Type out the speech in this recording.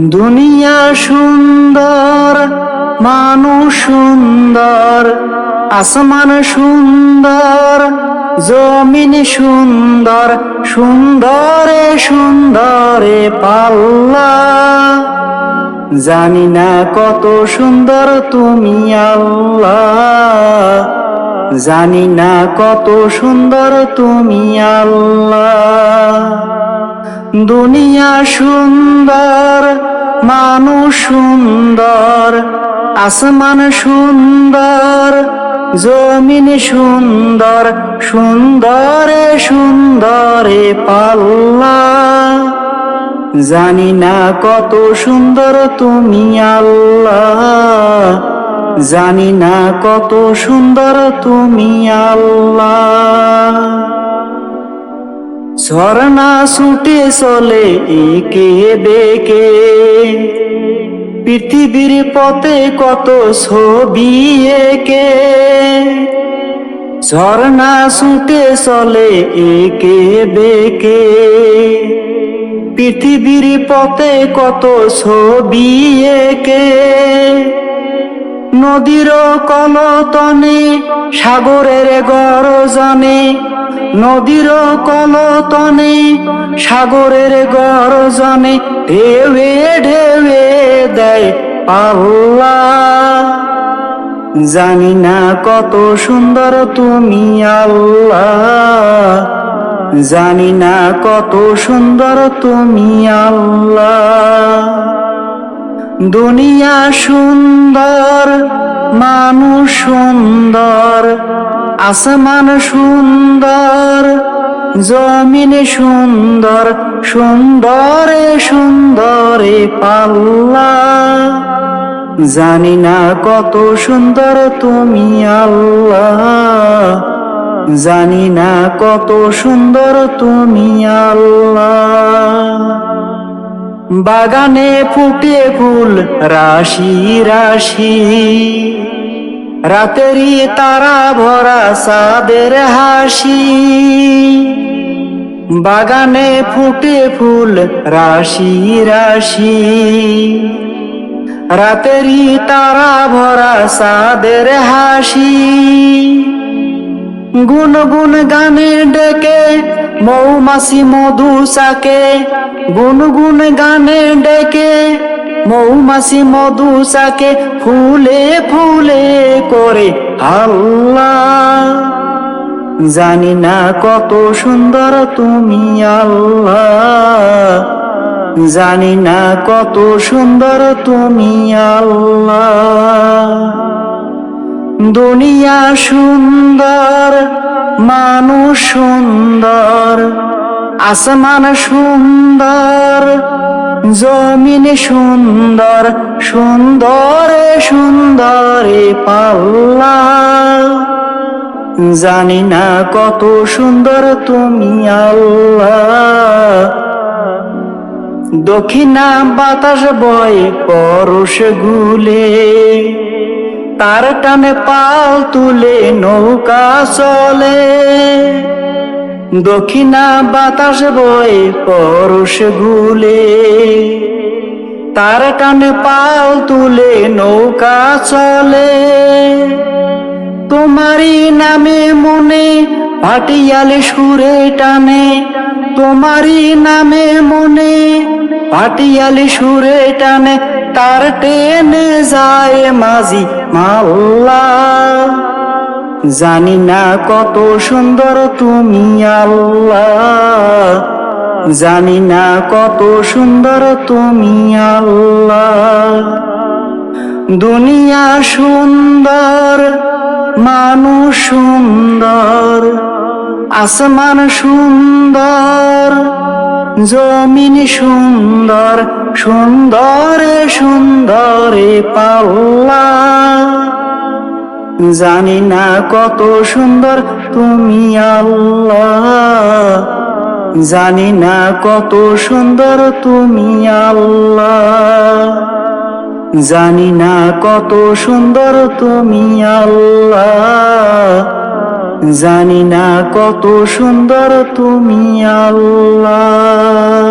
দুনিয়া সুন্দর, মানুষ সুন্দর, আসমান সুন্দর, জমিন সুন্দর, সুন্দরে সুন্দরে পাল্লা। জানি না কত সুন্দর তুমি আল্লাহ, জানি না কত সুন্দর তুমি আল্লাহ। দুনিয়া সুন্দর, মানুষ সুন্দর, আসমান সুন্দর, জমিন সুন্দর, সুন্দরে সুন্দরে পাল্লা। জানি না কত সুন্দর তুমি আল্লাহ, জানি না কত সুন্দর তুমি আল্লাহ। ঝরনা ছুটে চলে একে বেঁকে, পৃথিবীর পথে কত ছবি এঁকে। ঝরনা ছুটে চলে একে বেঁকে, পৃথিবীর পথে কত ছবি এঁকে। নদীর কলতনে সাগরের গর্জনে, নদীর কলতনে সাগরের গর্জনে, ঢেউয়ে ঢেউয়ে দেয় পাল্লা। জানি না কত সুন্দর তুমি আল্লাহ, জানি না কত সুন্দর তুমি আল্লাহ। দুনিয়া সুন্দর, মানুষ সুন্দর, আসমান সুন্দর, জমিন সুন্দর, সুন্দরে সুন্দরে পাল্লা। জানি না কত সুন্দর তুমি আল্লাহ, জানি না কত সুন্দর তুমি আল্লাহ। বাগানে ফুটে ফুল রাশি রাশি, রাতেরই তারা ভরা চাঁদের হাসি। বাগানে ফুটে ফুল রাশি রাশি, রাতেরই তারা ভরা চাঁদের হাসি। গুনগুন গানে ডেকে মৌমাছি মধু চাকে, গুনগুন গানে ডেকে মৌমাছি মধু চাকে, ফুলে ফুলে করে আল্লাহ। জানি না কত সুন্দর তুমি আল্লাহ, জানি না কত সুন্দর তুমি আল্লাহ। দুনিয়া সুন্দর, মানুষ সুন্দর, আসমান সুন্দর, জমিন সুন্দর, সুন্দরে সুন্দরে পাল্লা। জানি না কত সুন্দর তুমি আল্লাহ। দক্ষিণা বাতাস বয় পরশ গুলে, তার টানে পাল তুলে নৌকা চলে। দক্ষিণা বাতাস বয় পরশ গুলে, তার টানে পাল তুলে নৌকা চলে। তোমারই নামে মনে ভাটিয়ালি সুরে টানে, তোমারই নামে মনে ভাটিয়ালি সুরে টানে, তার টেনে যায় মাঝি মাল্লা। জানি না কত সুন্দর তুমি আল্লাহ, জানি না কত সুন্দর তুমি আল্লাহ। দুনিয়া সুন্দর, মানুষ সুন্দর, আসমান সুন্দর, জমিন সুন্দর, সুন্দরে সুন্দরে পাল্লা। জানি না কত সুন্দর তুমি আল্লাহ, জানি না কত সুন্দর তুমি আল্লাহ, জানি না কত সুন্দর তুমি আল্লাহ, জানি না কত সুন্দর তুমি আল্লাহ।